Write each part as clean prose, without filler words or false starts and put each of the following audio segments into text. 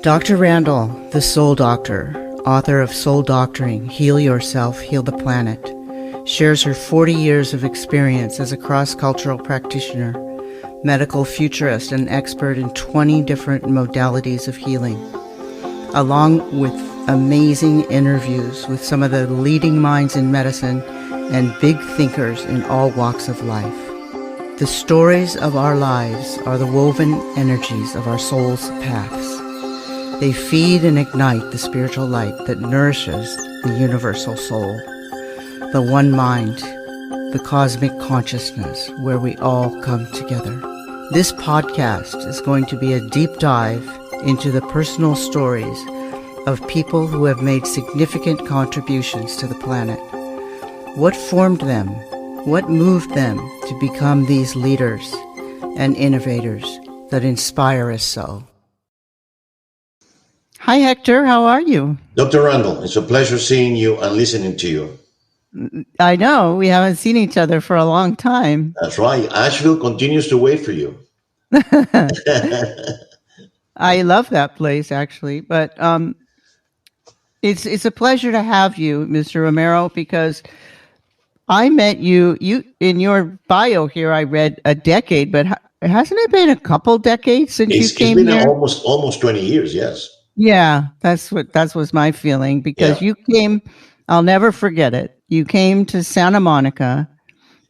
Dr. Randall, the Soul Doctor, author of Soul Doctoring, Heal Yourself, Heal the Planet, shares her 40 years of experience as a cross-cultural practitioner, medical futurist, and expert in 20 different modalities of healing, along with amazing interviews with some of the leading minds in medicine and big thinkers in all walks of life. The stories of our lives are the woven energies of our soul's paths. They feed and ignite the spiritual light that nourishes the universal soul, the one mind, the cosmic consciousness where we all come together. This podcast is going to be a deep dive into the personal stories of people who have made significant contributions to the planet. What formed them? What moved them to become these leaders and innovators that inspire us so? Hi, Hector. How are you? Dr. Randall, it's a pleasure seeing you and listening to you. I know. We haven't seen each other for a long time. That's right. Asheville continues to wait for you. I love that place, actually. But it's a pleasure to have you, Mr. Romero, because I met you in your bio here. I read a decade, but hasn't it been a couple decades since you came here? It's been almost 20 years, yes. Yeah, that was my feeling, because you came, I'll never forget it. You came to Santa Monica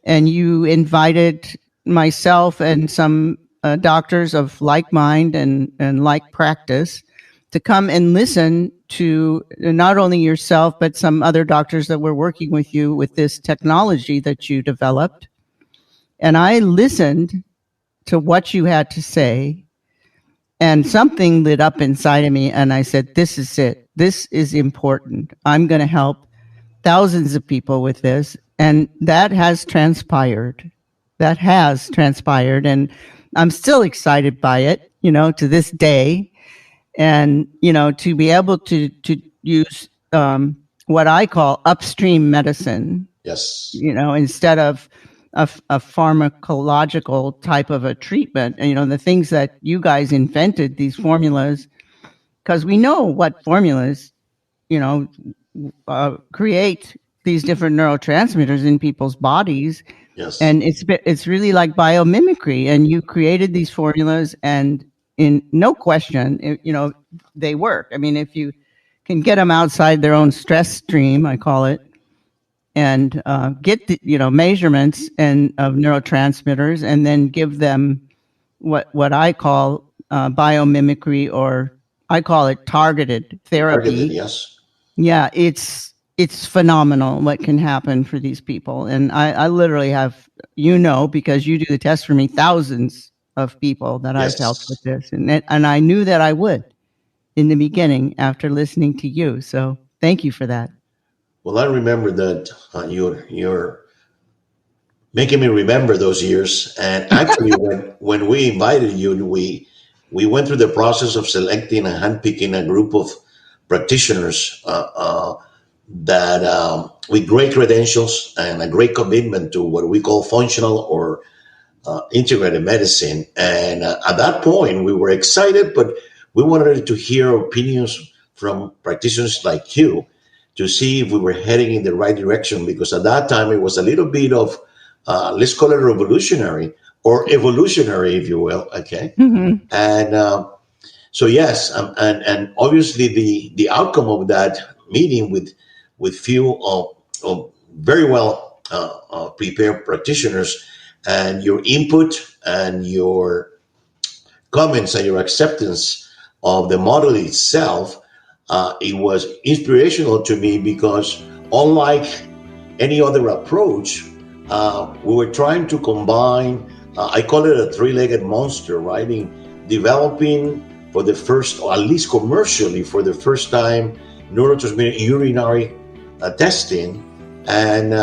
and you invited myself and some doctors of like mind and like practice to come and listen to not only yourself, but some other doctors that were working with you with this technology that you developed. And I listened to what you had to say, and something lit up inside of me. And I said, this is it. This is important. I'm going to help thousands of people with this. And that has transpired. And I'm still excited by it, to this day. And, to be able to use what I call upstream medicine. Yes. Instead of a pharmacological type of a treatment, and, the things that you guys invented, these formulas, because we know what formulas, create these different neurotransmitters in people's bodies. Yes. And it's really like biomimicry. And you created these formulas, and in no question, they work. I mean, if you can get them outside their own stress stream, I call it, and get the measurements of neurotransmitters, and then give them what I call biomimicry, or I call it targeted therapy. Yes. Yeah, it's phenomenal what can happen for these people. And I literally have, because you do the test for me, thousands of people that I've helped with this. And I knew that I would in the beginning after listening to you. So thank you for that. Well, I remember that you're making me remember those years. And actually, when we invited you, we went through the process of selecting and handpicking a group of practitioners that with great credentials and a great commitment to what we call functional or integrated medicine. And at that point, we were excited, but we wanted to hear opinions from practitioners like you to see if we were heading in the right direction, because at that time it was a little bit of, let's call it revolutionary or evolutionary, if you will. Okay. Mm-hmm. And so, yes. And obviously the outcome of that meeting with few very well prepared practitioners, and your input and your comments and your acceptance of the model itself, it was inspirational to me, because unlike any other approach, we were trying to combine, I call it a three-legged monster, right? In developing for the first, or at least commercially for the first time, neurotransmitter urinary testing. And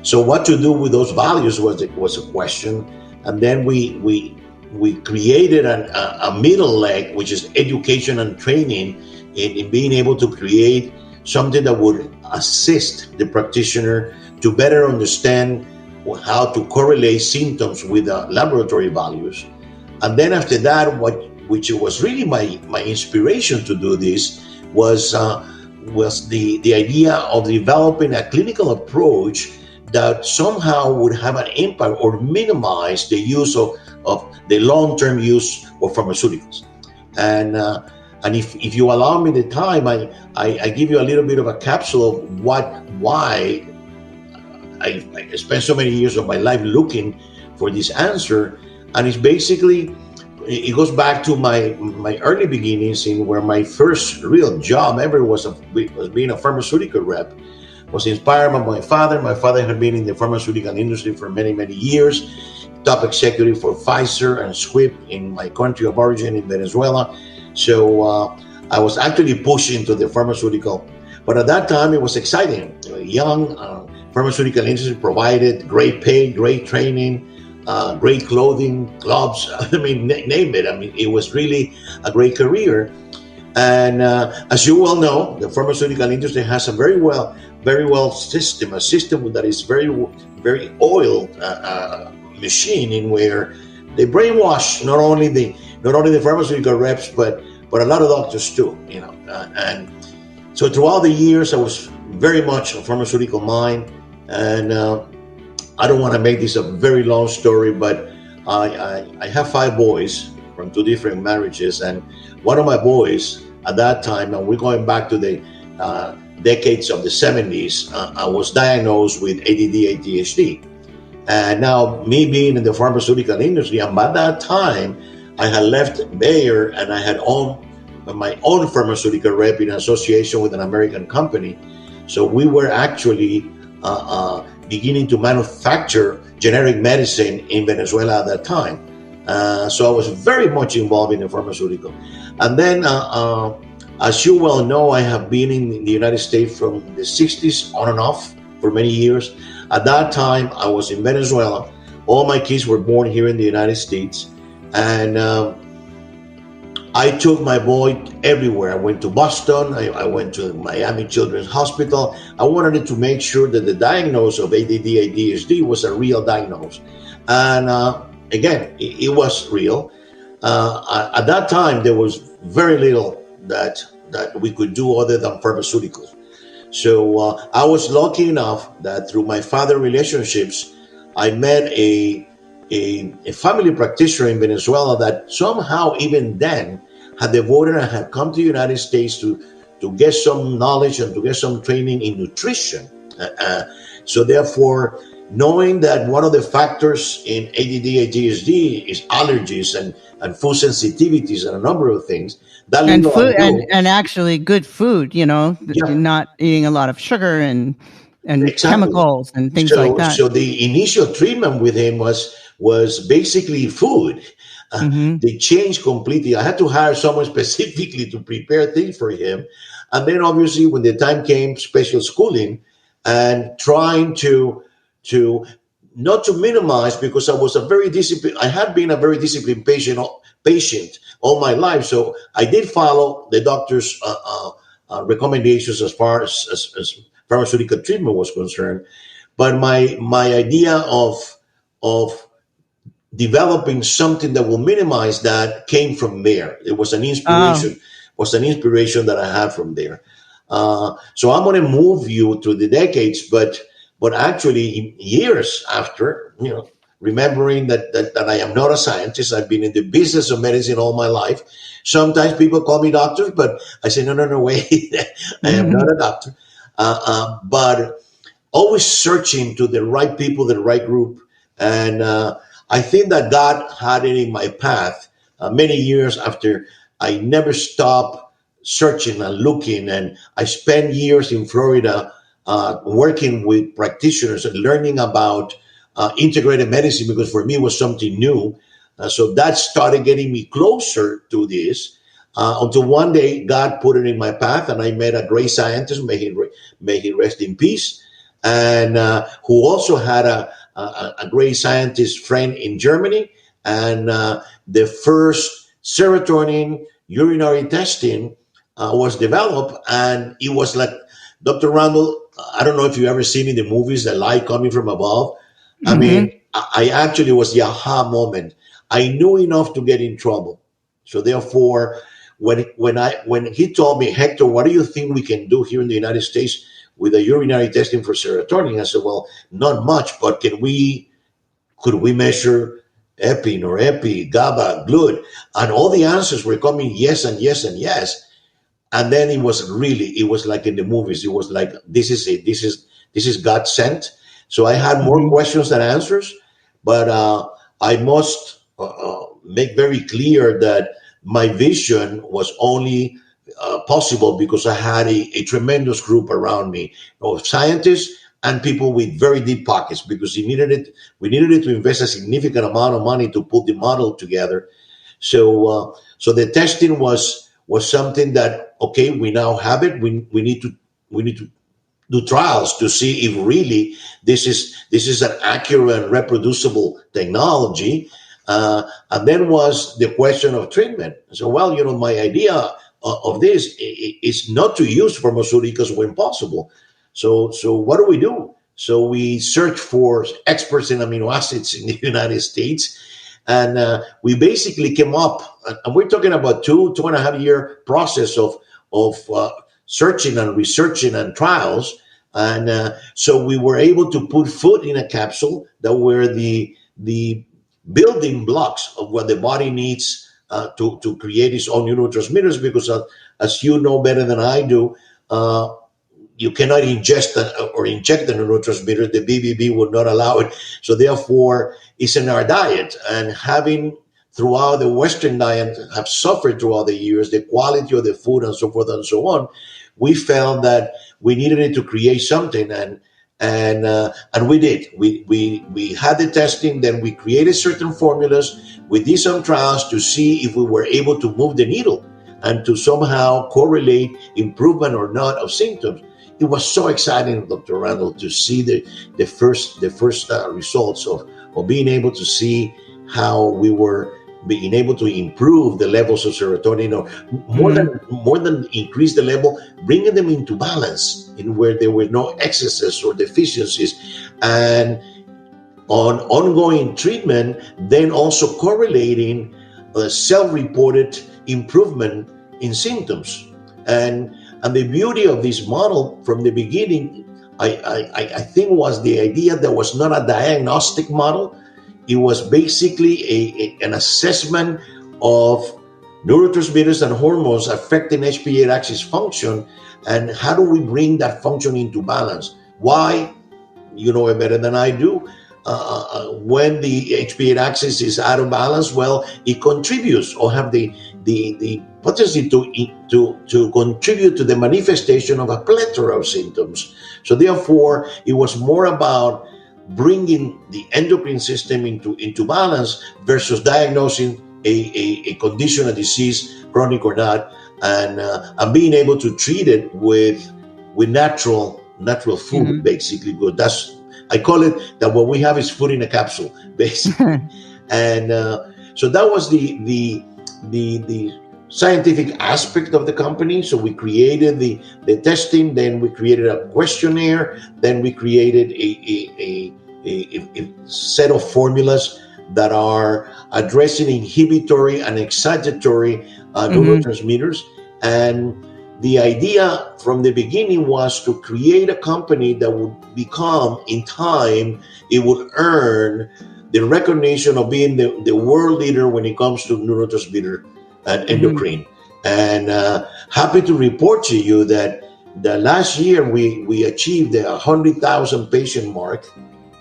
so what to do with those values was a question. And then we created a middle leg, which is education and training, in being able to create something that would assist the practitioner to better understand how to correlate symptoms with laboratory values. And then after that, what which was really my inspiration to do this, was the idea of developing a clinical approach that somehow would have an impact or minimize the use of the long-term use of pharmaceuticals. And if you allow me the time, I give you a little bit of a capsule of why I spent so many years of my life looking for this answer. And it's basically, it goes back to my early beginnings, in where my first real job ever was being a pharmaceutical rep. Was inspired by my father. My father had been in the pharmaceutical industry for many, many years, top executive for Pfizer and Squibb in my country of origin in Venezuela. So I was actually pushed into the pharmaceutical, but at that time it was exciting. Young pharmaceutical industry provided great pay, great training, great clothing, gloves. I mean, name it. I mean, it was really a great career. And as you well know, the pharmaceutical industry has a very well system, a system that is very oiled machine, in where they brainwash not only the pharmaceutical reps, but a lot of doctors too. And so throughout the years, I was very much a pharmaceutical mind, and I don't want to make this a very long story, but I have 5 boys from 2 different marriages, and one of my boys at that time, and we're going back to the decades of the 70s, I was diagnosed with ADD, ADHD. And now, me being in the pharmaceutical industry, and by that time, I had left Bayer, and I had owned my own pharmaceutical rep in association with an American company. So we were actually beginning to manufacture generic medicine in Venezuela at that time. So I was very much involved in the pharmaceutical. And then, as you well know, I have been in the United States from the 60s on and off for many years. At that time, I was in Venezuela. All my kids were born here in the United States. And I took my boy everywhere. I went to Boston. I went to Miami Children's Hospital. I wanted to make sure that the diagnosis of ADD, ADHD was a real diagnosis. And again, it was real. At that time, there was very little that we could do other than pharmaceuticals. So I was lucky enough that through my father relationships, I met a family practitioner in Venezuela that somehow even then had devoted and had come to the United States to get some knowledge and to get some training in nutrition. So therefore, knowing that one of the factors in ADD, ADHD is allergies and food sensitivities and a number of things, that And little I food, and knew. and actually good food, Yeah, not eating a lot of sugar and exactly. chemicals and things like So, that. so the initial treatment with him was basically food. Hmm. They changed completely. I had to hire someone specifically to prepare things for him, and then obviously when the time came, special schooling and trying to not to minimize, because I was a very disciplined. I had been a very disciplined patient all my life, so I did follow the doctor's recommendations as far as pharmaceutical treatment was concerned. But my idea of developing something that will minimize that came from there. It was an Oh, inspiration that I had from there. So I'm going to move you through the decades, but actually years after, remembering that I am not a scientist. I've been in the business of medicine all my life. Sometimes people call me doctor, but I say no, no, no, wait, I am not a doctor. But always searching to the right people, the right group. And I think that God had it in my path many years after. I never stopped searching and looking. And I spent years in Florida working with practitioners and learning about integrated medicine, because for me it was something new. So that started getting me closer to this. Until one day God put it in my path, and I met a great scientist, may he rest in peace, and who also had a great scientist friend in Germany. And the first serotonin urinary testing was developed, and it was like Dr. Randall. I don't know if you ever seen in the movies the light coming from above. I hmm. mean, I actually was the aha moment. I knew enough to get in trouble. So therefore, when he told me, Hector, what do you think we can do here in the United States with a urinary testing for serotonin? I said, well, not much, but could we measure epi, norepi, GABA, GLUT? And all the answers were coming yes and yes and yes. And then it was like in the movies. It was like, this is it. This is God sent. So I had more Mm-hmm. questions than answers, but I must make very clear that my vision was only possible because I had a tremendous group around me of scientists and people with very deep pockets, because we needed it to invest a significant amount of money to put the model together. So the testing was something that, okay, we now have it. We need to do trials to see if really this is an accurate and reproducible technology. And then was the question of treatment. So, well, my idea of this is not to use pharmaceuticals when possible. So what do we do? So we search for experts in amino acids in the United States, and we basically came up. And we're talking about 2.5 year process of searching and researching and trials. And so we were able to put food in a capsule that were the building blocks of what the body needs to create its own neurotransmitters. Because as you know better than I do, you cannot ingest or inject the neurotransmitter. The BBB would not allow it. So therefore, it's in our diet. And having throughout the Western diet have suffered throughout the years, the quality of the food and so forth and so on, we found that we needed it to create something, and we did. We had the testing, then we created certain formulas. We did some trials to see if we were able to move the needle and to somehow correlate improvement or not of symptoms. It was so exciting, Dr. Randall, to see the first results of being able to see how we were being able to improve the levels of serotonin, or Mm-hmm. more than increase the level, bringing them into balance in where there were no excesses or deficiencies. And on ongoing treatment, then also correlating self-reported improvement in symptoms. And the beauty of this model from the beginning, I think, was the idea that was not a diagnostic model. It was basically an assessment of neurotransmitters and hormones affecting HPA axis function, and how do we bring that function into balance. Why? You know it better than I do. When the HPA axis is out of balance, well, it contributes or have the potency to contribute to the manifestation of a plethora of symptoms. So therefore, it was more about bringing the endocrine system into balance versus diagnosing a condition, a disease, chronic or not, and being able to treat it with natural food, Mm-hmm. basically. Good. That's, I call it that what we have is food in a capsule, basically. And so that was the scientific aspect of the company. So we created the testing, then we created a questionnaire, then we created a set of formulas that are addressing inhibitory and excitatory Mm-hmm. neurotransmitters. And the idea from the beginning was to create a company that would become, in time, it would earn the recognition of being the world leader when it comes to neurotransmitter and Mm-hmm. endocrine. And happy to report to you that the last year we achieved the 100,000 patient mark.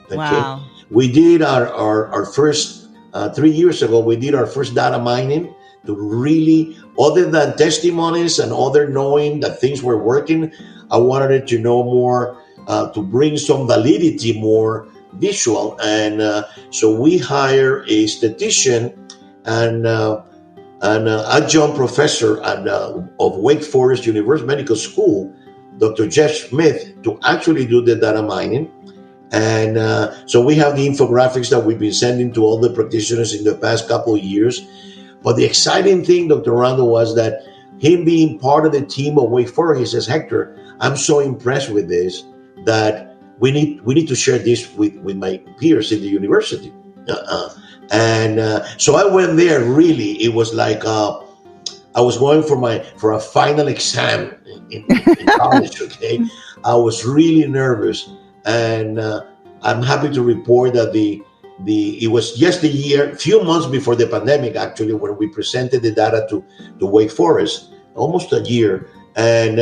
Okay, Wow. we did our first 3 years ago. We did our first data mining to really, other than testimonies and other knowing that things were working, I wanted it to know more, to bring some validity, more visual. And so we hire a statistician and an adjunct professor of Wake Forest University Medical School, Dr. Jeff Smith, to actually do the data mining. And so we have the infographics that we've been sending to all the practitioners in the past couple of years. But the exciting thing, Dr. Randall, was that him being part of the team of Wake Forest, he says, Hector, I'm so impressed with this that we need to share this with my peers in the university. Uh, uh, And so I went there. Really, it was like I was going for a final exam in college. Okay, I was really nervous, and I'm happy to report that the it was just a year, few months before the pandemic, actually, when we presented the data to Wake Forest, almost a year, and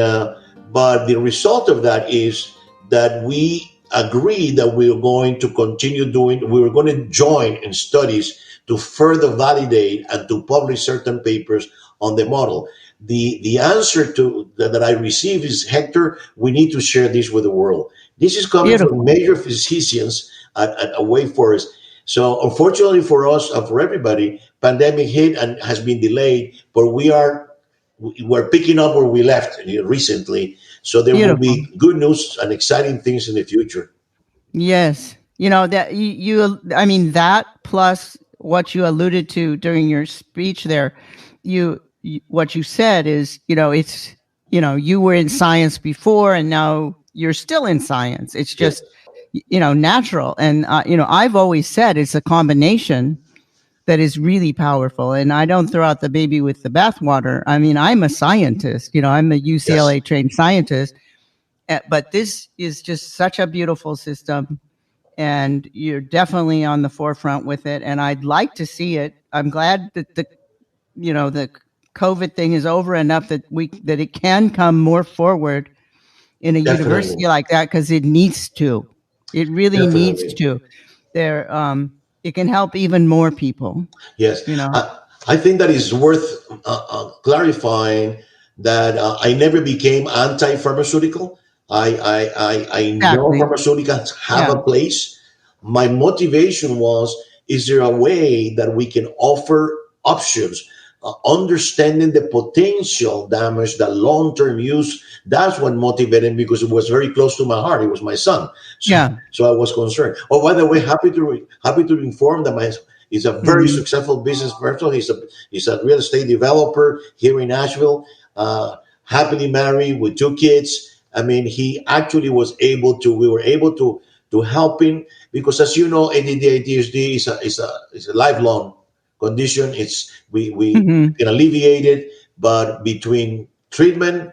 but the result of that is that we agreed that we were going to continue doing. We were going to join in studies to further validate and to publish certain papers on the model. The answer to that I received is, Hector, we need to share this with the world. This is coming from Beautiful. major physicians at Wake Forest. So unfortunately for us and for everybody, pandemic hit and has been delayed, but we're picking up where we left recently. So there will Beautiful. be good news and exciting things in the future. Yes. You know that I mean that plus what you alluded to during your speech there, what you said is, it's, you were in science before and now you're still in science. It's Yeah, just, natural. And, I've always said it's a combination that is really powerful. And I don't throw out the baby with the bathwater. I mean, I'm a scientist, I'm a yes, UCLA trained scientist, but this is just such a beautiful system and you're definitely on the forefront with it. And I'd like to see it. I'm glad that the COVID thing is over enough that it can come more forward in a definitely, university like that because it needs to. It really needs definitely. to. There, it can help even more people. Yes, You know I think that is worth clarifying that I never became anti-pharmaceutical. I know exactly. pharmaceuticals have Yeah. a place. My motivation was: is there a way that we can offer options? Understanding the potential damage, the long-term use. That's what motivated me because it was very close to my heart. It was my son, so Yeah. so I was concerned. Oh, by the way, happy to inform that my he's a very Hmm. successful business person. He's a real estate developer here in Nashville. Happily married with two kids. I mean, he actually was able to. We were able to help him because, as you know, ADD ADHD is a lifelong condition. We Hmm. can alleviate it, but between treatment,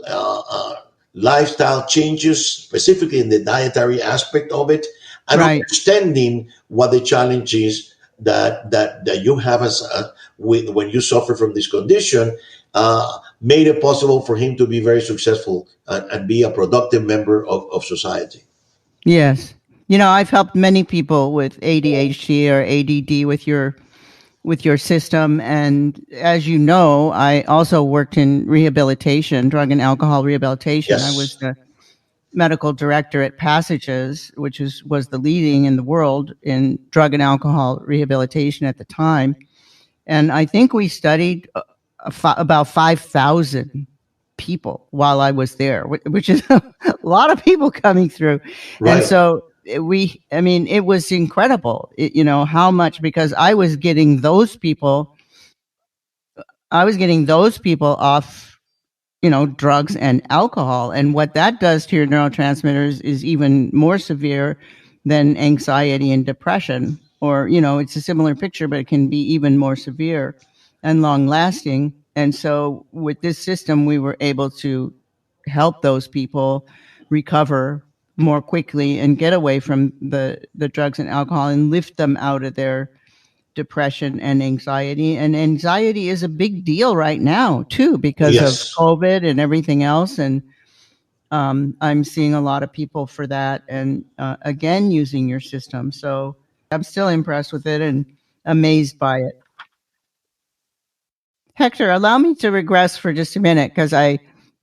uh, uh, lifestyle changes, specifically in the dietary aspect of it, and Right. understanding what the challenge is that you have when you suffer from this condition, made it possible for him to be very successful and be a productive member of society. Yes. I've helped many people with ADHD or ADD with your system. And as you know, I also worked in rehabilitation, drug and alcohol rehabilitation. I was Yes, the medical director at Passages, which was the leading in the world in drug and alcohol rehabilitation at the time. And I think we studied about 5,000 people while I was there, which is a lot of people coming through. And right. so I mean, it was incredible, how much, because I was getting those people off, drugs and alcohol. And what that does to your neurotransmitters is even more severe than anxiety and depression. Or, it's a similar picture, but it can be even more severe and long lasting. And so with this system, we were able to help those people recover more quickly and get away from the drugs and alcohol and lift them out of their depression and anxiety. And anxiety is a big deal right now, too, because of Yes, COVID and everything else. And I'm seeing a lot of people for that. And again, using your system. So I'm still impressed with it and amazed by it. Hector, allow me to regress for just a minute because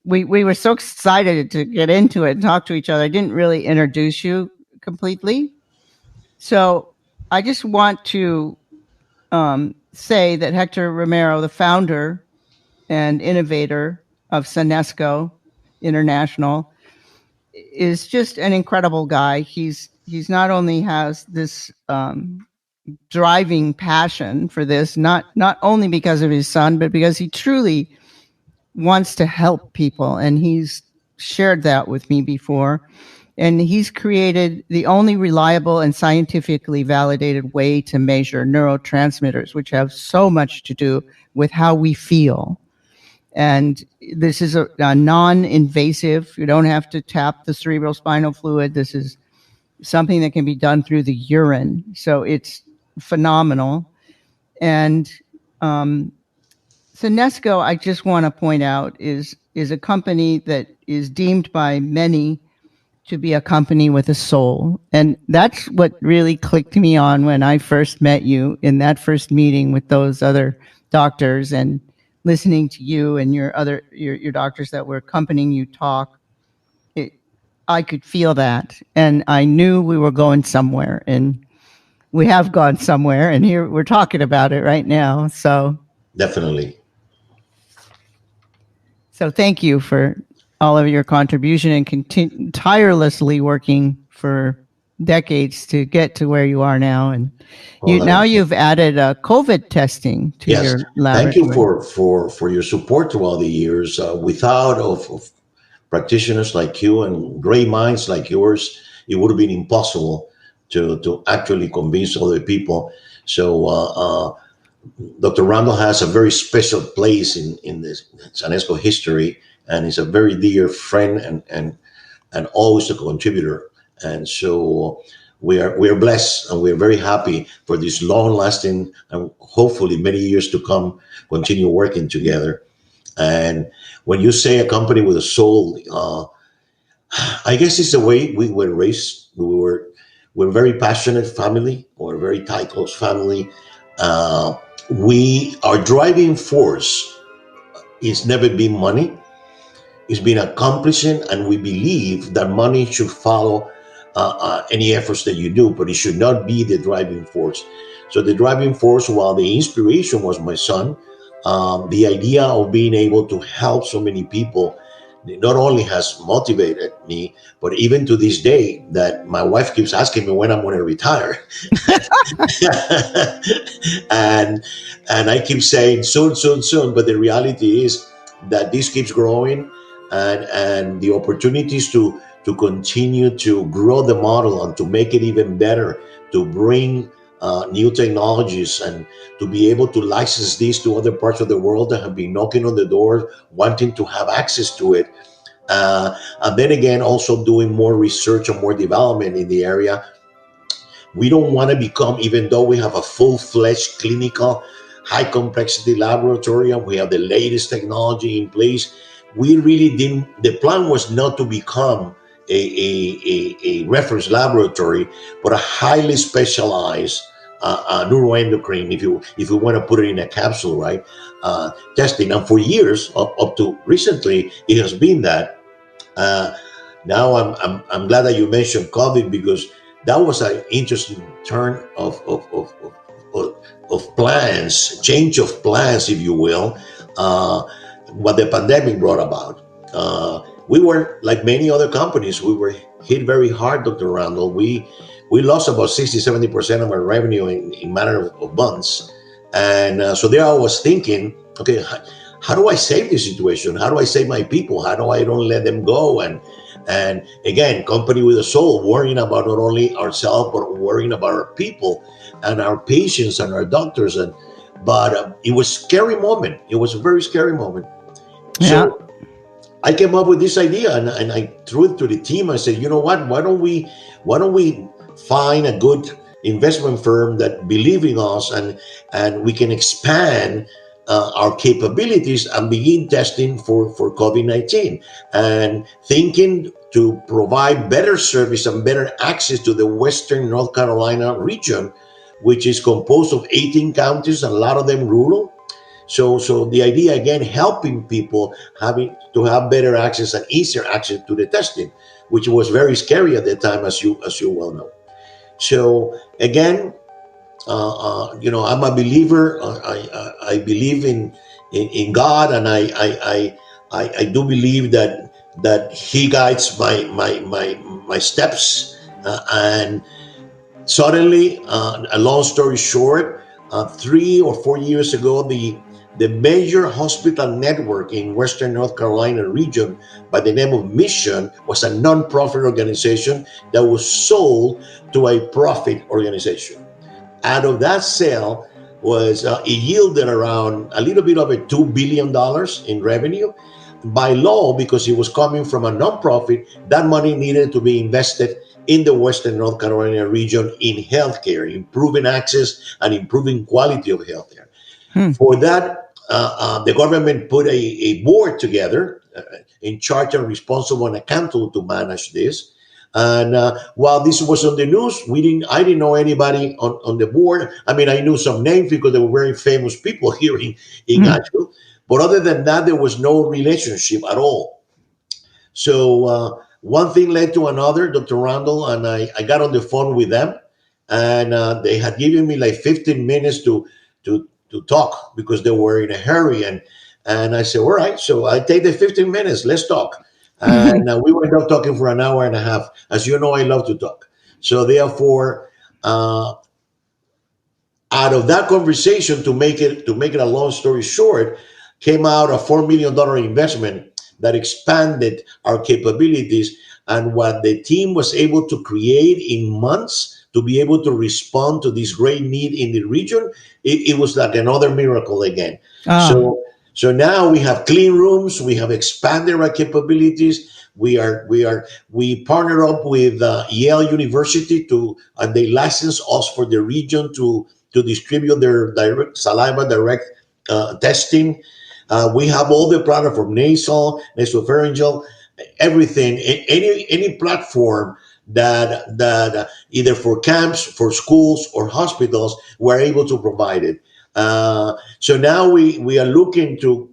we were so excited to get into it and talk to each other. I didn't really introduce you completely. So I just want to say that Hector Romero, the founder and innovator of Senesco International, is just an incredible guy. He's not only has this driving passion for this, not only because of his son, but because he truly wants to help people, and he's shared that with me before. And he's created the only reliable and scientifically validated way to measure neurotransmitters, which have so much to do with how we feel. And this is a non-invasive, you don't have to tap the cerebral spinal fluid. This is something that can be done through the urine. So it's phenomenal. And Senesco, I just want to point out, is a company that is deemed by many to be a company with a soul. And that's what really clicked me on when I first met you in that first meeting with those other doctors, and listening to you and your doctors that were accompanying you talk. I could feel that, and I knew we were going somewhere, and we have gone somewhere, and here we're talking about it right now. So Definitely. thank you for all of your contribution and tirelessly working for decades to get to where you are now. And now you've added COVID testing to yes. your laboratory. Thank you for your support throughout the years. Without of practitioners like you and great minds like yours, it would have been impossible to actually convince other people. So Dr. Randall has a very special place in this Sanesco history, and he's a very dear friend and always a contributor. And so we are blessed, and we're very happy for this long lasting and hopefully many years to come continue working together. And when you say a company with a soul, I guess it's the way we were raised. We're a very passionate family. We're a very tight, close family. Our driving force is never been money. It's been accomplishing, and we believe that money should follow any efforts that you do, but it should not be the driving force. So the driving force, while the inspiration was my son, the idea of being able to help so many people not only has motivated me, but even to this day, that my wife keeps asking me when I'm going to retire. and I keep saying soon, soon, soon. But the reality is that this keeps growing, and the opportunities to continue to grow the model and to make it even better, to bring new technologies, and to be able to license these to other parts of the world that have been knocking on the door, wanting to have access to it. And then again, also doing more research and more development in the area. We don't want to become, even though we have a full-fledged clinical, high complexity laboratory and we have the latest technology in place, we really didn't, the plan was not to become a reference laboratory, but a highly specialized neuroendocrine, if you want to put it in a capsule, right? Testing. And for years, up to recently, it has been that. Now I'm glad that you mentioned COVID, because that was an interesting turn of plans, change of plans, if you will, what the pandemic brought about. We were, like many other companies, we were hit very hard, Dr. Randall. We lost about 60-70% of our revenue in matter of months. And so there I was thinking, okay, how do I save this situation? How do I save my people? How do I don't let them go? And again, company with a soul, worrying about not only ourselves, but worrying about our people and our patients and our doctors. But it was a scary moment. It was a very scary moment. Yeah. So I came up with this idea, and I threw it to the team. I said, you know what? Why don't we find a good investment firm that believe in us, and we can expand our capabilities and begin testing for COVID-19, and thinking to provide better service and better access to the Western North Carolina region, which is composed of 18 counties, and a lot of them rural. So the idea, again, helping people having to have better access and easier access to the testing, which was very scary at the time, as you well know. So again, I'm a believer. I believe in God, and I do believe that He guides my steps. And suddenly, a long story short, 3 or 4 years ago, the major hospital network in Western North Carolina region by the name of Mission was a nonprofit organization that was sold to a profit organization. Out of that sale was it yielded around a little bit over $2 billion in revenue. By law, because it was coming from a nonprofit, that money needed to be invested in the Western North Carolina region in healthcare, improving access and improving quality of healthcare. Hmm. For that, the government put a board together in charge and responsible and accountable to manage this. And while this was on the news, I didn't know anybody on the board. I mean, I knew some names because they were very famous people here in Hmm. Asheville. But other than that, there was no relationship at all. So one thing led to another, Dr. Randall, and I got on the phone with them, and they had given me like 15 minutes to talk because they were in a hurry, and I said, all right, so I take the 15 minutes, let's talk. And we went up talking for an hour and a half. As you know, I love to talk. So therefore, uh, out of that conversation, to make it a long story short, came out a $4 million investment that expanded our capabilities, and what the team was able to create in months to be able to respond to this great need in the region, it was like another miracle again. Ah, So now we have clean rooms, we have expanded our capabilities. We partner up with Yale University to and they license us for the region to distribute their direct saliva direct testing. We have all the product from nasopharyngeal, everything, any platform that either for camps, for schools, or hospitals, we're able to provide it. So now we are looking to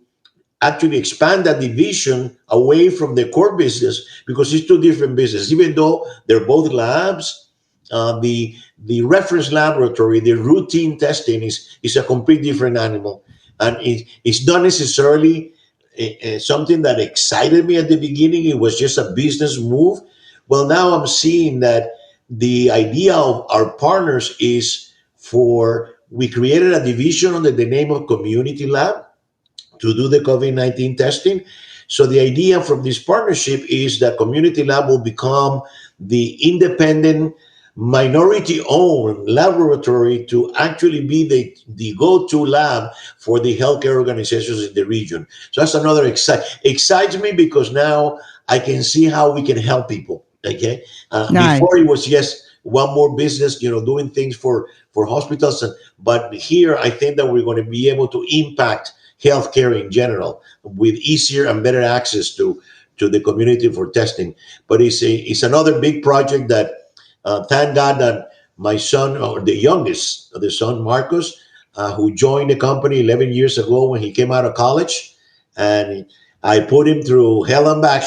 actually expand that division away from the core business because it's two different businesses. Even though they're both labs, the reference laboratory, the routine testing is a complete different animal, and it's not necessarily something that excited me at the beginning. It was just a business move. Well, now I'm seeing that the idea of our partners is for we created a division under the name of Community Lab to do the COVID-19 testing. So the idea from this partnership is that Community Lab will become the independent, minority-owned laboratory to actually be the go-to lab for the healthcare organizations in the region. So that's another excites me because now I can see how we can help people. Okay, nice. before it was just one more business, doing things for hospitals, but here I think that we're going to be able to impact healthcare in general with easier and better access to the community for testing. But it's another big project that thank God that my son, or the youngest of the son, Marcos, who joined the company 11 years ago when he came out of college, and I put him through hell and back.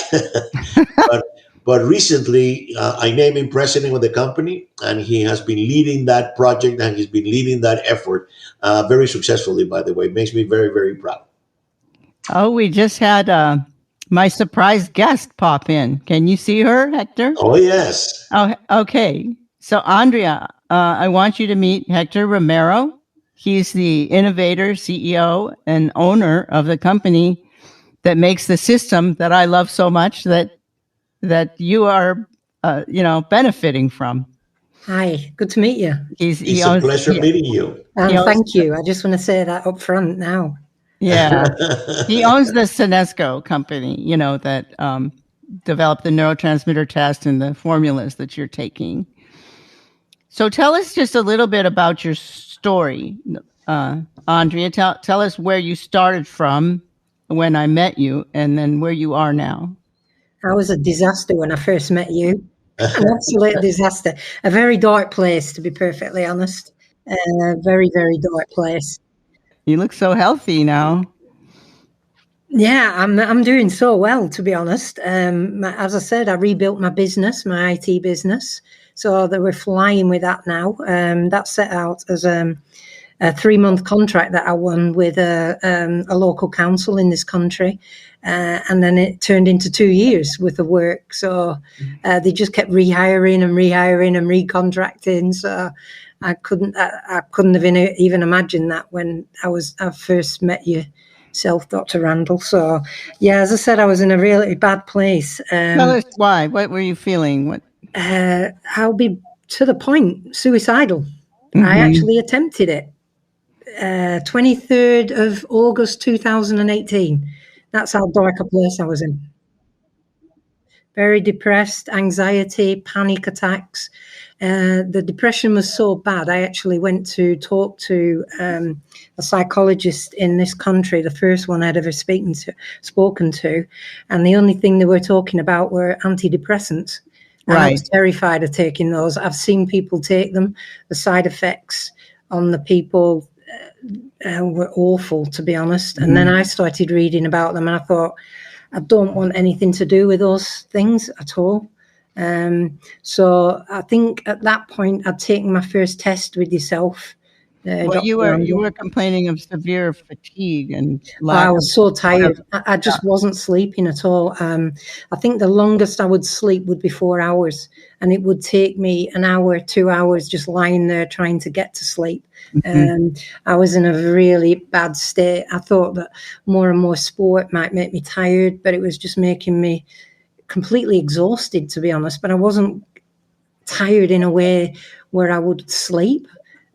but but recently, I named him president of the company, and he has been leading that project and he's been leading that effort very successfully. By the way, it makes me very, very proud. Oh, we just had my surprise guest pop in. Can you see her, Hector? Oh yes. Oh, okay. So, Andrea, I want you to meet Hector Romero. He's the innovator, CEO, and owner of the company that makes the system that I love so much that you are, benefiting from. Hi, good to meet you. It's a pleasure meeting you. Thank you. I just want to say that up front now. Yeah, he owns the Senesco company, that developed the neurotransmitter test and the formulas that you're taking. So tell us just a little bit about your story, Andrea. Tell us where you started from when I met you, and then where you are now. I was a disaster when I first met you. An absolute disaster. A very dark place, to be perfectly honest. A very, very dark place. You look so healthy now. Yeah, I'm doing so well, to be honest. As I said, I rebuilt my business, my IT business. So that we're flying with that now. That set out as a 3-month contract that I won with a local council in this country. And then it turned into 2 years worth of work. So they just kept rehiring and recontracting. So I couldn't have even imagined that when I first met yourself, Dr. Randall. So, yeah, as I said, I was in a really bad place. Tell us why. What were you feeling? What? I'll be to the point, suicidal. I actually attempted it. 23rd of August 2018. That's how dark a place I was in. Very depressed, anxiety, panic attacks. The depression was so bad, I actually went to talk to a psychologist in this country, the first one I'd ever spoken to. And the only thing they were talking about were antidepressants. And I was terrified of taking those. I've seen people take them. The side effects on the people were awful, to be honest. And then I started reading about them, and I thought, I don't want anything to do with those things at all. So I think at that point, I'd taken my first test with yourself. Well, you were complaining of severe fatigue and I was so tired. I just wasn't sleeping at all. I think the longest I would sleep would be 4 hours, and it would take me an hour, 2 hours just lying there trying to get to sleep. I was in a really bad state. I thought that more and more sport might make me tired, but it was just making me completely exhausted, to be honest. But I wasn't tired in a way where I would sleep.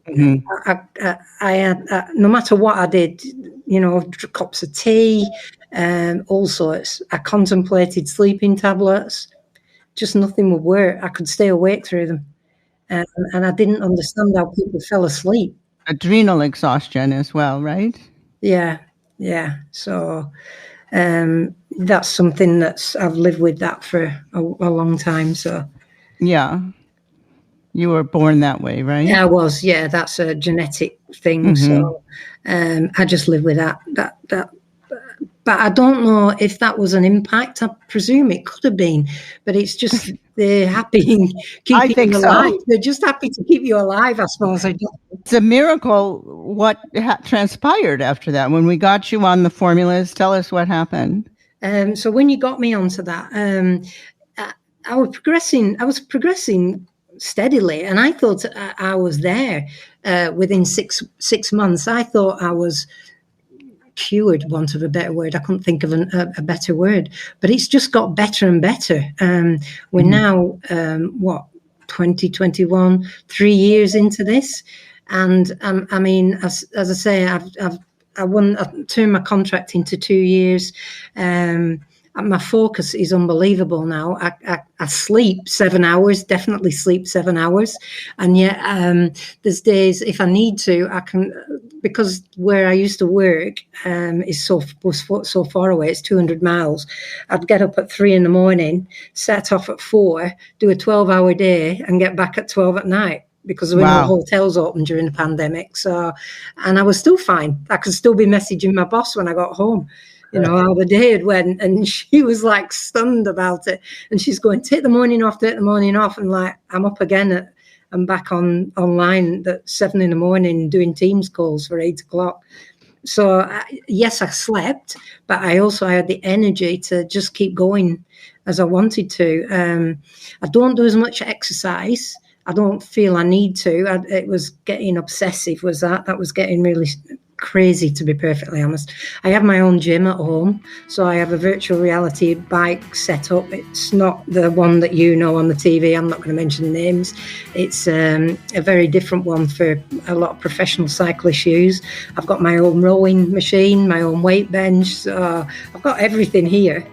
I had, no matter what I did, cups of tea, all sorts. I contemplated sleeping tablets. Just nothing would work. I could stay awake through them. And I didn't understand how people fell asleep. Adrenal exhaustion as well, right? Yeah. So that's something I've lived with that for a long time. So yeah, you were born that way, right? I was. Yeah, that's a genetic thing. So I just live with that. But I don't know if that was an impact. I presume it could have been, but it's just they're happy keeping you alive. So. They're just happy to keep you alive, I suppose. It's a miracle what transpired after that. When we got you on the formulas, tell us what happened. So when you got me onto that, I was progressing steadily, and I thought I was there within six months. I thought I was cured, want of a better word. I couldn't think of a better word, but it's just got better and better. We're now 2021, 3 years into this, and I mean, as I say, I turned my contract into 2 years. My focus is unbelievable now. I sleep 7 hours, definitely sleep 7 hours. And yet there's days if I need to, I can, because where I used to work was so far away, it's 200 miles. I'd get up at 3 a.m, set off at 4, do a 12-hour day and get back at 12 at night. Because there were no hotels open during the pandemic. So, and I was still fine. I could still be messaging my boss when I got home. How the day had went, and she was like stunned about it. And she's going, take the morning off. And like, I'm up again. I'm back online at 7 a.m. doing Teams calls for 8 o'clock. So yes, I slept, but I also had the energy to just keep going as I wanted to. I don't do as much exercise. I don't feel I need to. It was getting obsessive. That was getting really crazy, to be perfectly honest. I have my own gym at home, so I have a virtual reality bike set up. It's not the one that you know on the TV. I'm not going to mention names. It's a very different one for a lot of professional cyclists use. I've got my own rowing machine, my own weight bench. So I've got everything here.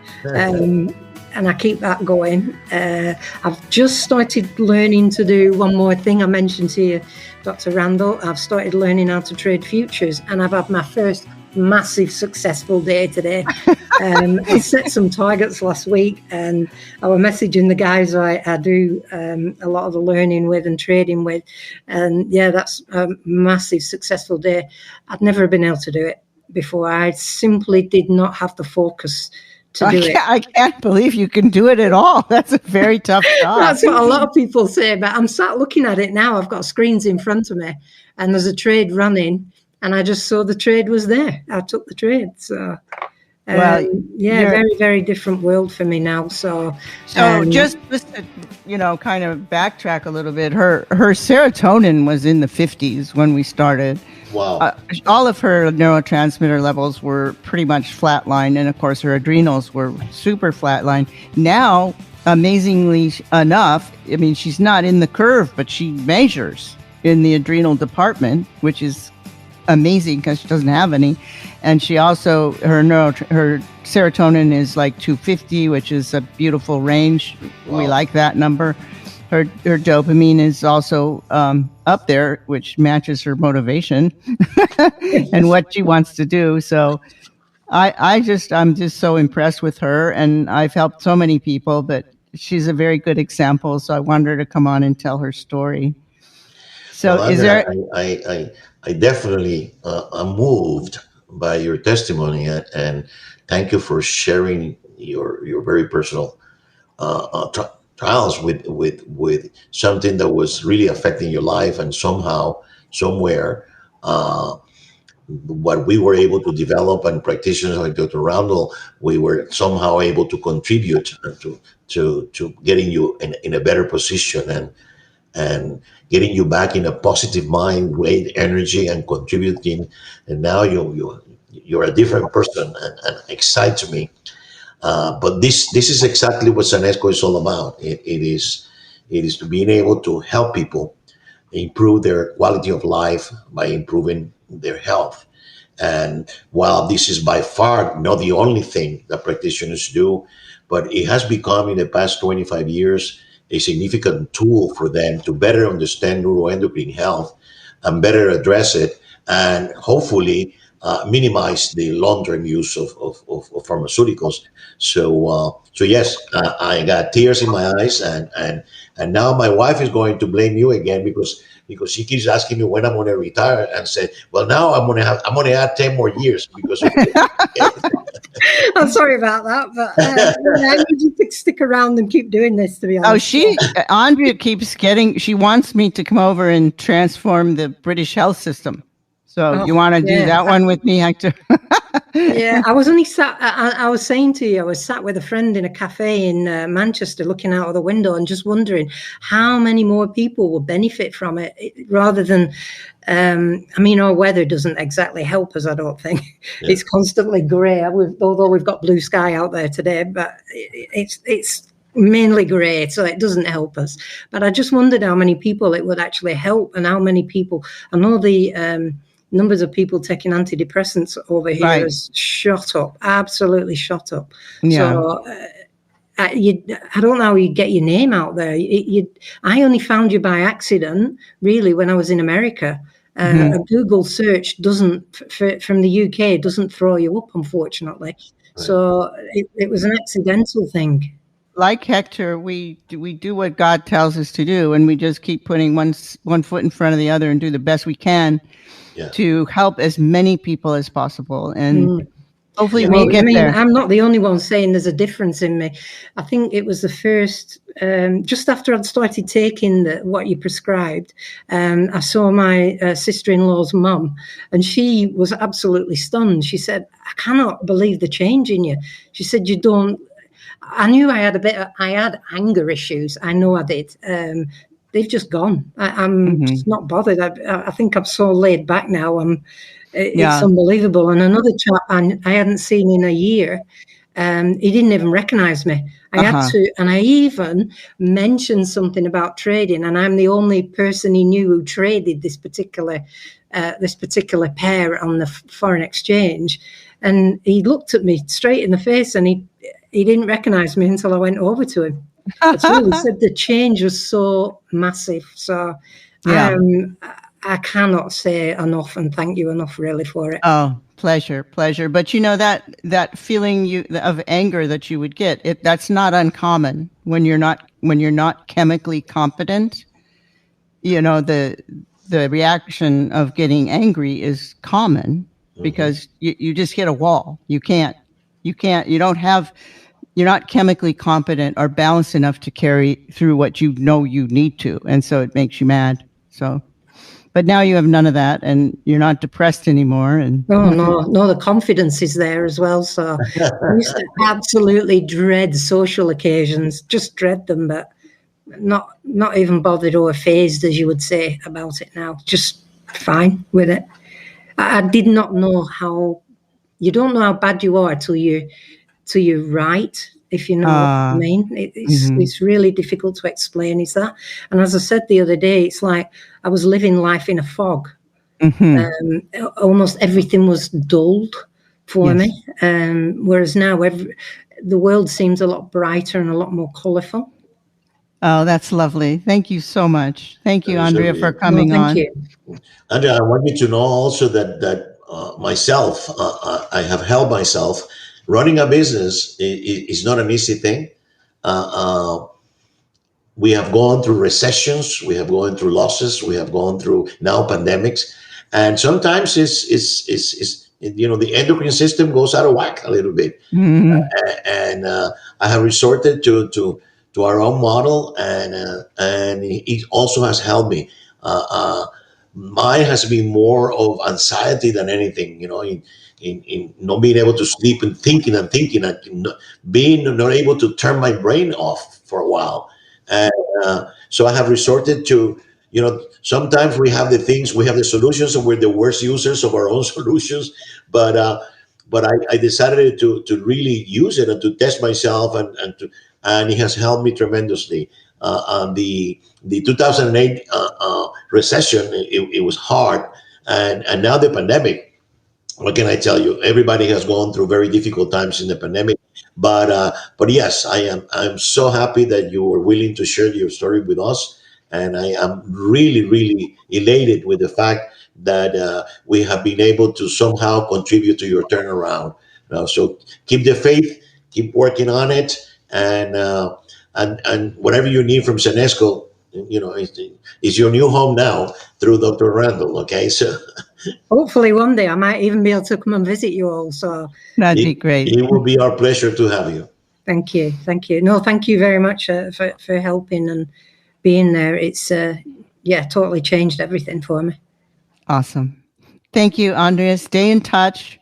And I keep that going. I've just started learning to do one more thing. I mentioned to you, Dr. Randall, I've started learning how to trade futures, and I've had my first massive successful day today. I set some targets last week, and I was messaging the guys I do a lot of the learning with and trading with. And yeah, that's a massive successful day. I'd never been able to do it before. I simply did not have the focus to do it. I can't believe you can do it at all. That's a very tough job. That's what a lot of people say, but I'm sat looking at it now. I've got screens in front of me, and there's a trade running, and I just saw the trade was there. I took the trade. So Well, Yeah, you're very, very different world for me now. So, just to, kind of backtrack a little bit. Her serotonin was in the 50s when we started. Uh, Wow. all of her neurotransmitter levels were pretty much flatline, and of course her adrenals were super flatline. Now, amazingly enough, I mean, she's not in the curve, but she measures in the adrenal department, which is amazing because she doesn't have any. And she also, her serotonin is like 250, which is a beautiful range. Wow. We like that number. Her dopamine is also up there, which matches her motivation and what she wants to do. So I'm just so impressed with her, and I've helped so many people, but she's a very good example. So I wanted her to come on and tell her story. So Well, is Andrea, there, I definitely am moved by your testimony, and thank you for sharing your very personal trials with something that was really affecting your life, and somehow, somewhere, uh, what we were able to develop, and practitioners like Dr. Randall, we were somehow able to contribute to getting you in a better position, and getting you back in a positive mind, great energy, and contributing. And now you're a different person, and excites me. But this is exactly what Sanesco is all about. It is to being able to help people improve their quality of life by improving their health. And while this is by far not the only thing that practitioners do, but it has become in the past 25 years a significant tool for them to better understand neuroendocrine health and better address it, and hopefully minimize the long-term use of pharmaceuticals. So yes, I got tears in my eyes, and now my wife is going to blame you again, because she keeps asking me when I'm going to retire, and said, "Well, now I'm going to add 10 more years because of you." I'm sorry about that, but I need you to stick around and keep doing this, to be honest. Andrea keeps she wants me to come over and transform the British health system. So Oh, you want to do yeah. that one with me, Hector? Yeah, I was only sat. I was saying to you, I was sat with a friend in a cafe in Manchester, looking out of the window and just wondering how many more people will benefit from it, rather than. I mean, our weather doesn't exactly help us, I don't think. Yeah. It's constantly grey, although we've got blue sky out there today, but it's mainly grey, so it doesn't help us. But I just wondered how many people it would actually help, and how many people. I know the numbers of people taking antidepressants over here Right. has shot up, absolutely shot up. Yeah. So I don't know how you get your name out there. I only found you by accident, really, when I was in America. A Google search doesn't, from the UK, doesn't throw you up, unfortunately. Right. So it was an accidental thing. Like Hector, we do what God tells us to do, and we just keep putting one foot in front of the other and do the best we can Yeah. to help as many people as possible. And hopefully Yeah. we'll get there. I'm not the only one saying there's a difference in me. I think it was the first, just after I'd started taking what you prescribed, I saw my sister-in-law's mum, and she was absolutely stunned. She said, "I cannot believe the change in you." She said, "You don't." I knew I had anger issues. I know I did. They've just gone. I'm just not bothered. I think I'm so laid back now. It's unbelievable. And another chap I hadn't seen in a year, he didn't even recognize me. I had to, and I even mentioned something about trading, and I'm the only person he knew who traded this particular pair on the foreign exchange. And he looked at me straight in the face, and he didn't recognize me until I went over to him. He said the change was so massive. So I cannot say enough, and thank you enough, really, for it. Oh, pleasure. But that feeling of anger that you would get, that's not uncommon when you're not chemically competent. The reaction of getting angry is common because you just hit a wall. You're not chemically competent or balanced enough to carry through what you know you need to. And so it makes you mad. So But now you have none of that, and you're not depressed anymore. And Oh no, the confidence is there as well. So I used to absolutely dread social occasions, just dread them, but not even bothered or phased, as you would say, about it now. Just fine with it. I did not know how. You don't know how bad you are till you're right. If you know what I mean, it's really difficult to explain. Is that? And as I said the other day, it's like I was living life in a fog. Almost everything was dulled for me. Whereas now the world seems a lot brighter and a lot more colourful. Oh, that's lovely. Thank you so much. Thank you, Andrea, for coming on. Thank you. Andrea, I want you to know also that myself, I have held myself. Running a business is not an easy thing. We have gone through recessions, we have gone through losses, we have gone through now pandemics, and sometimes it's the endocrine system goes out of whack a little bit, and I have resorted to our own model, and it also has helped me. Mine has been more of anxiety than anything, in not being able to sleep and thinking and thinking and being not able to turn my brain off for a while. And so I have resorted to, sometimes we have the solutions, and we're the worst users of our own solutions. But I decided to really use it and to test myself, and it has helped me tremendously. The 2008 recession, it was hard, and now the pandemic. What can I tell you? Everybody has gone through very difficult times in the pandemic, but yes, I'm so happy that you were willing to share your story with us, and I am really really elated with the fact that we have been able to somehow contribute to your turnaround. So keep the faith, keep working on it, and whatever you need from Senesco, is your new home now through Dr. Randall. Okay, so. Hopefully one day I might even be able to come and visit you all. So that'd be great. It will be our pleasure to have you. Thank you. No, thank you very much for helping and being there. It's totally changed everything for me. Awesome. Thank you, Andrea. Stay in touch.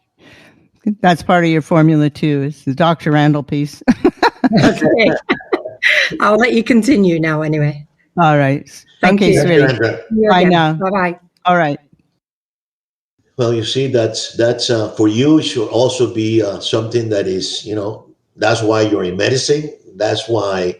That's part of your formula too, is the Dr. Randall piece. Okay. I'll let you continue now anyway. All right. Thank you. Sweetie. Bye now. Bye-bye. All right. Well, you see, that's for you. It should also be something that is, that's why you're in medicine. That's why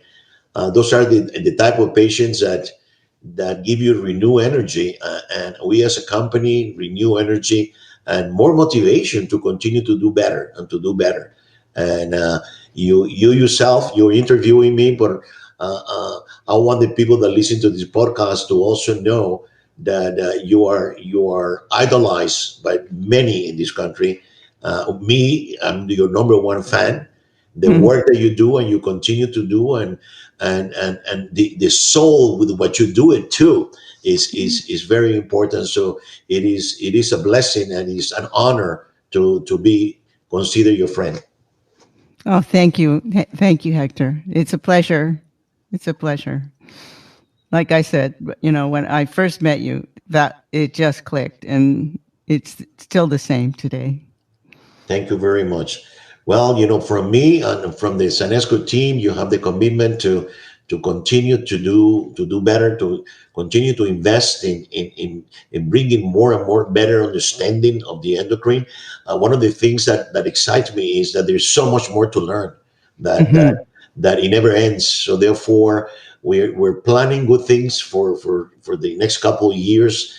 those are the type of patients that give you renew energy, and we as a company renew energy and more motivation to continue to do better and to do better. And you yourself, you're interviewing me, but I want the people that listen to this podcast to also know that you are idolized by many in this country. Me, I'm your number one fan. The work that you do and you continue to do, and the soul with what you do it too is very important. So it is a blessing, and it's an honor to be considered your friend. Oh, thank you. Thank you, Hector. It's a pleasure. It's a pleasure. Like I said, when I first met you, that it just clicked, and it's still the same today. Thank you very much. Well, from me and from the Sanesco team, you have the commitment to continue to do better, to continue to invest in bringing more and more better understanding of the endocrine. One of the things that excites me is that there's so much more to learn, that it never ends. So therefore, we're planning good things for the next couple of years.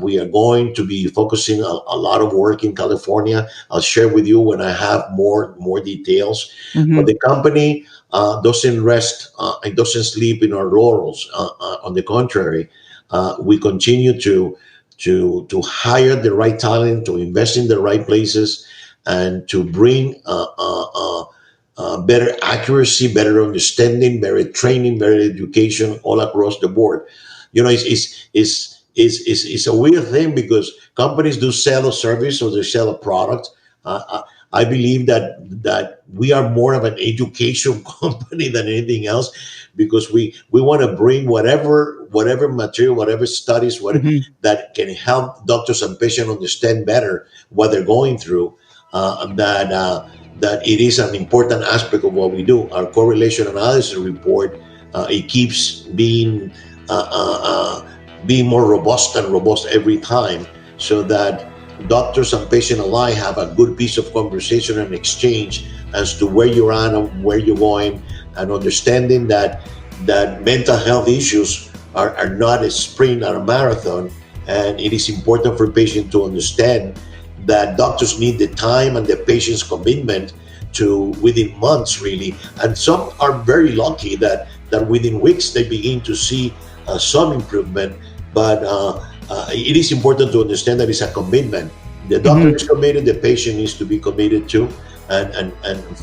We are going to be focusing a lot of work in California. I'll share with you when I have more details. But the company doesn't rest, it doesn't sleep in our laurels. On the contrary, we continue to hire the right talent, to invest in the right places, and to bring better accuracy, better understanding, better training, better education all across the board. It's a weird thing because companies do sell a service or they sell a product. I believe that we are more of an education company than anything else, because we want to bring whatever material, whatever studies, what Hmm. that can help doctors and patients understand better what they're going through. That it is an important aspect of what we do. Our correlation analysis report, it keeps uh, uh, uh, being more robust and robust every time, so that doctors and patient alike have a good piece of conversation and exchange as to where you're at and where you're going, and understanding that mental health issues are not a sprint or a marathon. And it is important for patients to understand that doctors need the time and the patient's commitment to within months, really. And some are very lucky that within weeks they begin to see some improvement. But it is important to understand that it's a commitment. The doctor Hmm. is committed, the patient needs to be committed too, and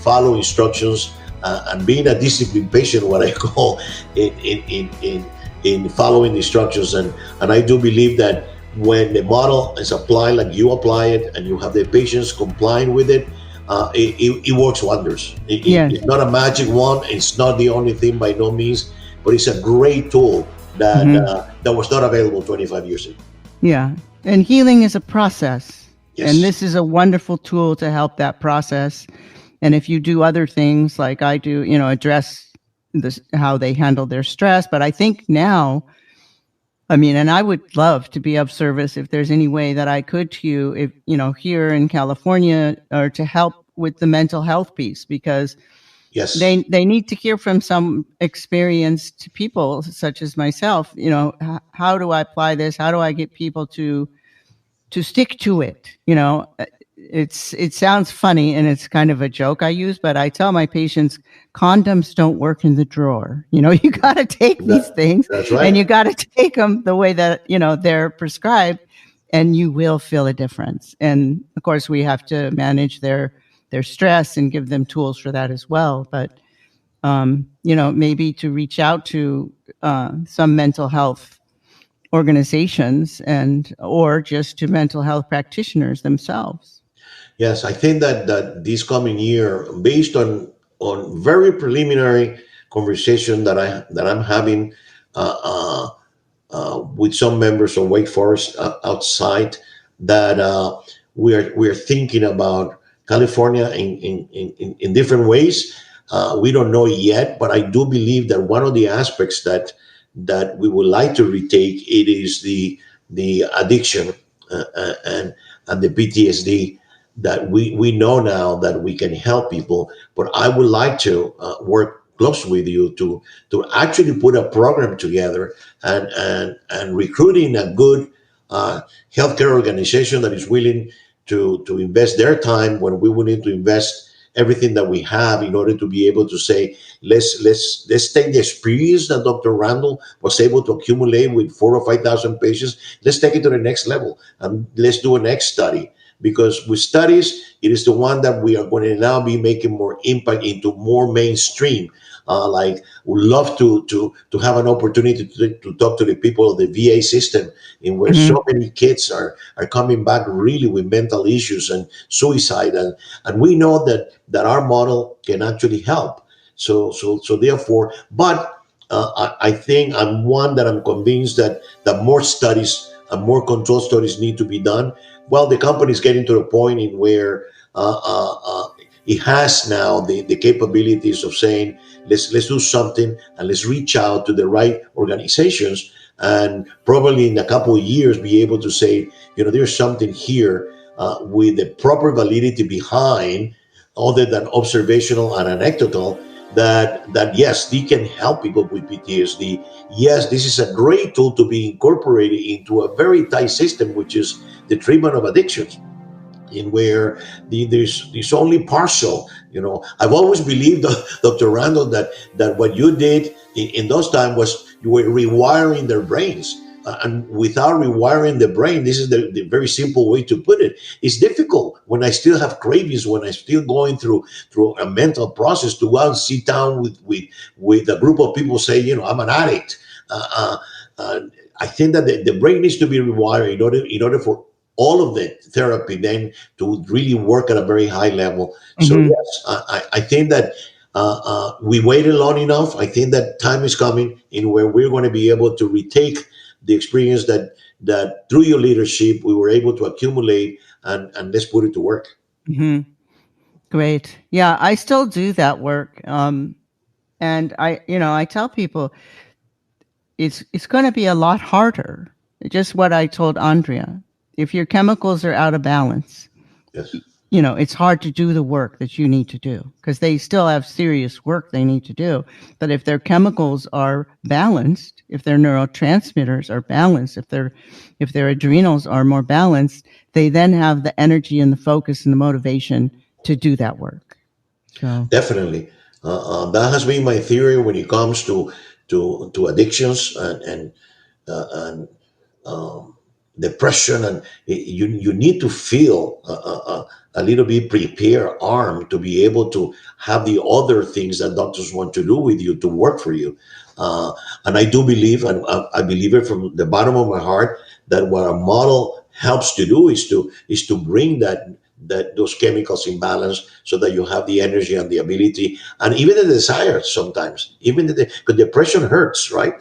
follow instructions, and being a disciplined patient, what I call, in following instructions. And I do believe that when the model is applied like you apply it, and you have the patients complying with it, it works wonders. Yes. It's not a magic wand. It's not the only thing by no means, but it's a great tool Hmm. that was not available 25 years ago. Yeah. And healing is a process. And Yes. this is a wonderful tool to help that process. And if you do other things like I do, address this, how they handle their stress. But I think now, I mean, and I would love to be of service if there's any way that I could to you, if, here in California, or to help with the mental health piece, because Yes. they need to hear from some experienced people such as myself. How do I apply this? How do I get people to stick to it? It sounds funny and it's kind of a joke I use, but I tell my patients, condoms don't work in the drawer. You got to take these That, things, that's and right. you got to take them the way that they're prescribed, and you will feel a difference. And of course we have to manage their stress and give them tools for that as well. But maybe to reach out to some mental health organizations, and or just to mental health practitioners themselves. Yes, I think that this coming year, based on very preliminary conversation that I'm having, uh, uh, with some members of Wake Forest outside, that we're thinking about California in different ways. We don't know yet, but I do believe that one of the aspects that we would like to retake, it is the addiction, and the PTSD, that we know now that we can help people. But I would like to work close with you to actually put a program together, and recruiting a good uh, healthcare organization that is willing to invest their time when we will need to invest everything that we have, in order to be able to say, let's take the experience that Dr. Randall was able to accumulate with 4 or 5 thousand patients. Let's take it to the next level, and let's do a next study, because with studies, it is the one that we are going to now be making more impact into more mainstream. Like, would love to have an opportunity to talk to the people of the VA system, in where Mhm. so many kids are coming back really with mental issues and suicide, and we know that our model can actually help. So therefore, but I think I'm one that I'm convinced that more studies and more control studies need to be done. Well, the company is getting to the point in where it has now the capabilities of saying, let's do something, and let's reach out to the right organizations, and probably in a couple of years be able to say, there's something here with the proper validity behind, other than observational and anecdotal, that yes, they can help people with PTSD. Yes, this is a great tool to be incorporated into a very tight system, which is the treatment of addictions, in where there's only partial. I've always believed, Dr. Randall, that what you did in those times was you were rewiring their brains. And without rewiring the brain, this is the very simple way to put it. It's difficult when I still have cravings, when I'm still going through a mental process, to go out and sit down with a group of people, say, I'm an addict. Uh, uh, uh, I think that the brain needs to be rewired in order for all of the therapy then to really work at a very high level. So Hmm. yes, I think that we waited long enough. I think that time is coming in where we're going to be able to retake the experience that through your leadership we were able to accumulate, and let's put it to work. Hmm. Great. Yeah, I still do that work. And I tell people it's going to be a lot harder. Just what I told Andrea. If your chemicals are out of balance, Yes, it's hard to do the work that you need to do because they still have serious work they need to do. But if their chemicals are balanced, if their neurotransmitters are balanced, if their adrenals are more balanced, they then have the energy and the focus and the motivation to do that work. So, definitely. That has been my theory when it comes to addictions and depression, and you need to feel a little bit prepared, armed to be able to have the other things that doctors want to do with you to work for you. And I do believe, and I believe it from the bottom of my heart, that what a model helps to do is to bring that those chemicals in balance so that you have the energy and the ability and even the desire sometimes, even because depression hurts, right?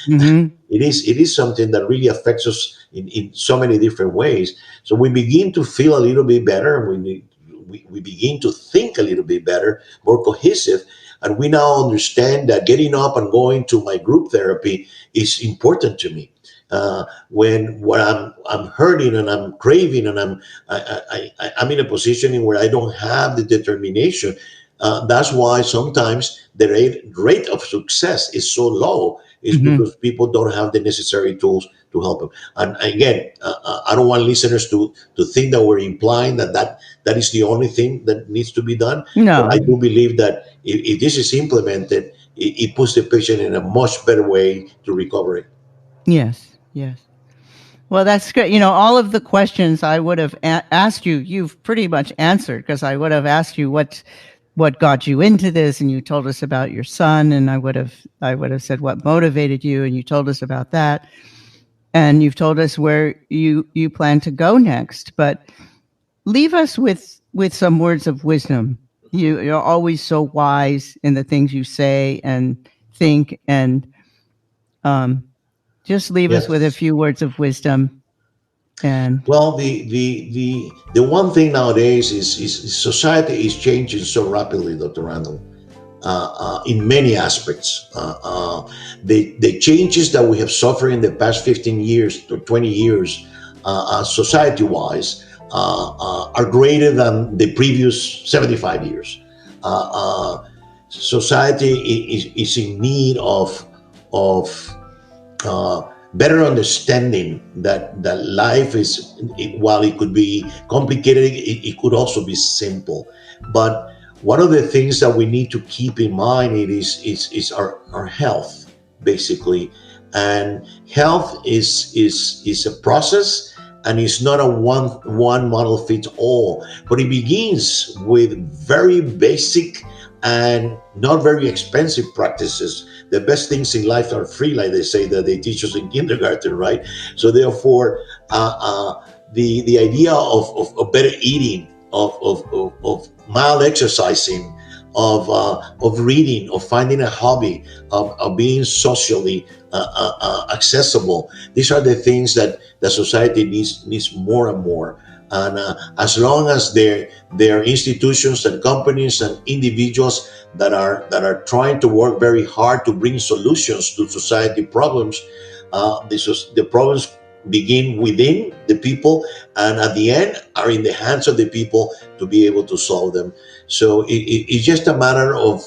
mhm. It is something that really affects us in so many different ways. So we begin to feel a little bit better, and we begin to think a little bit better, more cohesive, and we now understand that getting up and going to my group therapy is important to me. When I'm hurting and I'm craving and I'm in a position where I don't have the determination. That's why sometimes the rate of success is so low, is Mhm. because people don't have the necessary tools to help them. And again, I don't want listeners to think that we're implying that is the only thing that needs to be done. But I No. do believe that if this is implemented, it puts the patient in a much better way to recovery. Yes. Yes. Well, that's good. All of the questions I would have asked you, you've pretty much answered because I would have asked you what got you into this, and you told us about your son, and I would have said what motivated you, and you told us about that, and you've told us where you plan to go next. But leave us with some words of wisdom. You're always so wise in the things you say and think, and um, just leave us with a Yes. few words of wisdom. And Well, the one thing nowadays is society is changing so rapidly, Dr. Randall, in many aspects. The changes that we have suffered in the past 15 years to 20 years, society wise, are greater than the previous 75 years. Uh, uh, Society is in need of uh, better understanding that life is, while it could be complicated, it could also be simple. But one of the things that we need to keep in mind is our health, basically. And health is a process, and it's not a one model fits all, but it begins with very basic and not very expensive practices. The best things in life are free, like they say that they teach us in kindergarten, right? So therefore, the idea of better eating, of mild exercising, of reading, of finding a hobby, of being socially accessible. These are the things that society needs more and more. And as long as there are institutions and companies and individuals that are trying to work very hard to bring solutions to society problems, the problems begin within the people, and at the end are in the hands of the people to be able to solve them. So it's just a matter of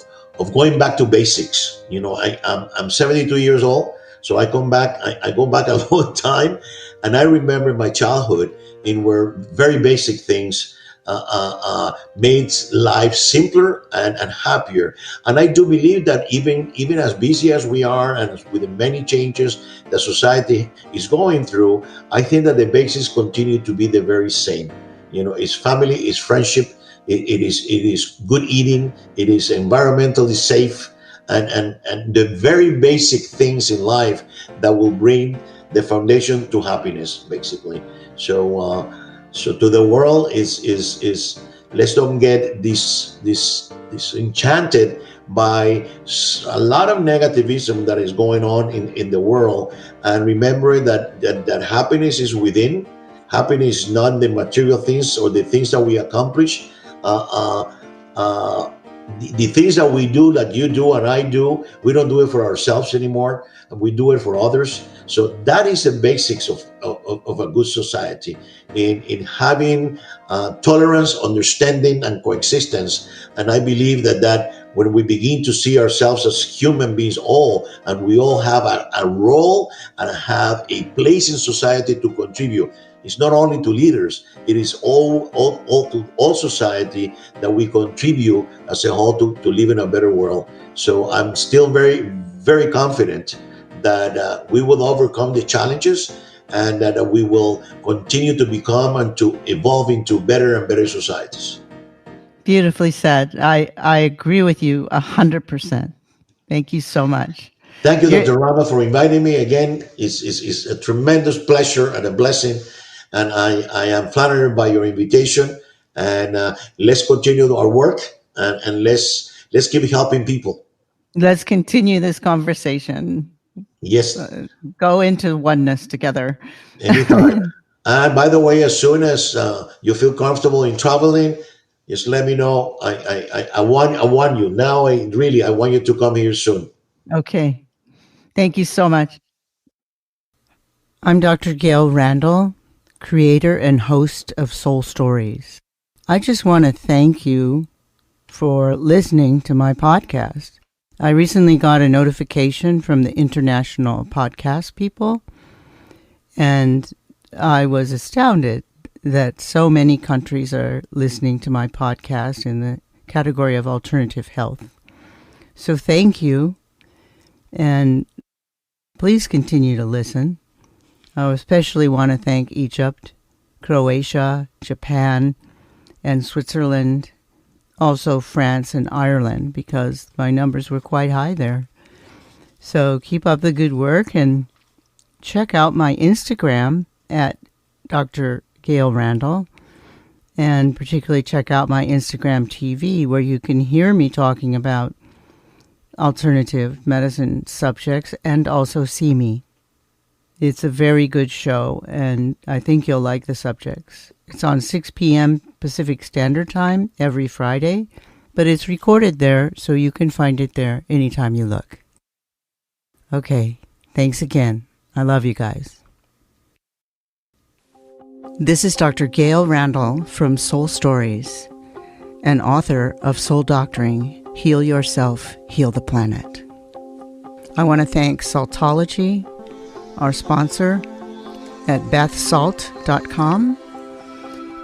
going back to basics. I'm 72 years old, so I go back a long time, and I remember my childhood in where very basic things made life simpler and happier. And I do believe that even as busy as we are, and with the many changes that society is going through, I think that the basis continue to be the very same. It's family, it's friendship, it is good eating, it is environmentally safe, and the very basic things in life that will bring the foundation to happiness, basically. So so to the world is let's don't get this enchanted by a lot of negativism that is going on in the world, and remember that happiness is within. Happiness is not the material things or the things that we accomplish. uh, uh, uh, the things that we do, that you do and I do, we don't do it for ourselves anymore. We do it for others. So that is the basics of a good society, in having tolerance, understanding, and coexistence. And I believe that when we begin to see ourselves as human beings all, and we all have a role and have a place in society to contribute, it's not only to leaders, it is all to all society, that we contribute as a whole to live in a better world. So I'm still very, very confident that we will overcome the challenges, and that we will continue to become and to evolve into better and better societies. Beautifully said. I agree with you 100%. Thank you so much. Thank you, You're- Dr. Rama, for inviting me again. It's a tremendous pleasure and a blessing, and I am flattered by your invitation. And let's continue our work, and let's keep helping people. Let's continue this conversation. Yes, Go into oneness together. anytime. And by the way, as soon as you feel comfortable in traveling, just let me know. I want you now. I want you to come here soon. Okay. Thank you so much. I'm Dr. Gail Randall, creator and host of Soul Stories. I just want to thank you for listening to my podcast. I recently got a notification from the International Podcast People, and I was astounded that so many countries are listening to my podcast in the category of alternative health. So thank you, and please continue to listen. I especially want to thank Egypt, Croatia, Japan, and Switzerland, also France and Ireland, because my numbers were quite high there. So keep up the good work, and check out my Instagram at Dr. Gail Randall, and particularly check out my Instagram TV, where you can hear me talking about alternative medicine subjects and also see me. It's a very good show, and I think you'll like the subjects. It's on 6 p.m. Pacific Standard Time every Friday, but it's recorded there, so you can find it there anytime you look. Okay, thanks again. I love you guys. This is Dr. Gail Randall from Soul Stories, and author of Soul Doctoring, Heal Yourself, Heal the Planet. I want to thank Saltology, our sponsor, at bathsalt.com,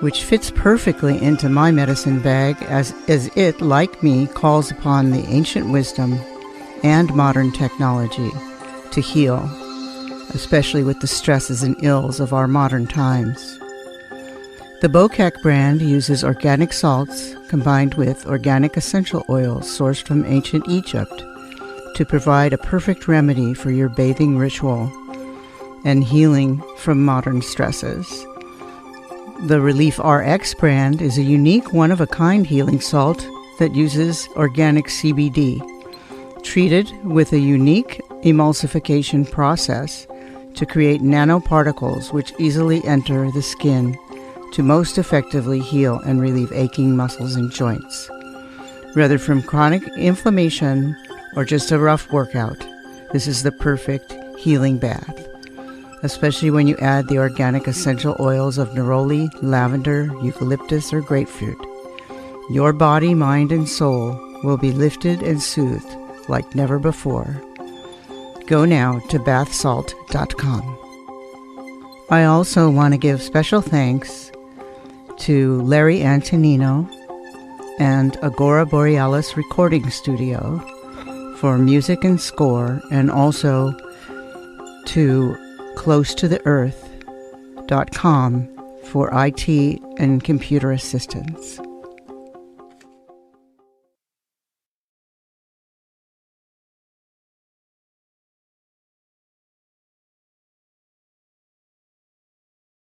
which fits perfectly into my medicine bag as it, like me, calls upon the ancient wisdom and modern technology to heal, especially with the stresses and ills of our modern times. The Bokek brand uses organic salts combined with organic essential oils sourced from ancient Egypt to provide a perfect remedy for your bathing ritual and healing from modern stresses. The Relief RX brand is a unique one-of-a-kind healing salt that uses organic CBD, treated with a unique emulsification process to create nanoparticles which easily enter the skin to most effectively heal and relieve aching muscles and joints. Whether from chronic inflammation or just a rough workout, this is the perfect healing bath, especially when you add the organic essential oils of neroli, lavender, eucalyptus, or grapefruit. Your body, mind, and soul will be lifted and soothed like never before. Go now to bathsalt.com. I also want to give special thanks to Larry Antonino and Agora Borealis Recording Studio for music and score, and also to closetotheearth.com for IT and computer assistance.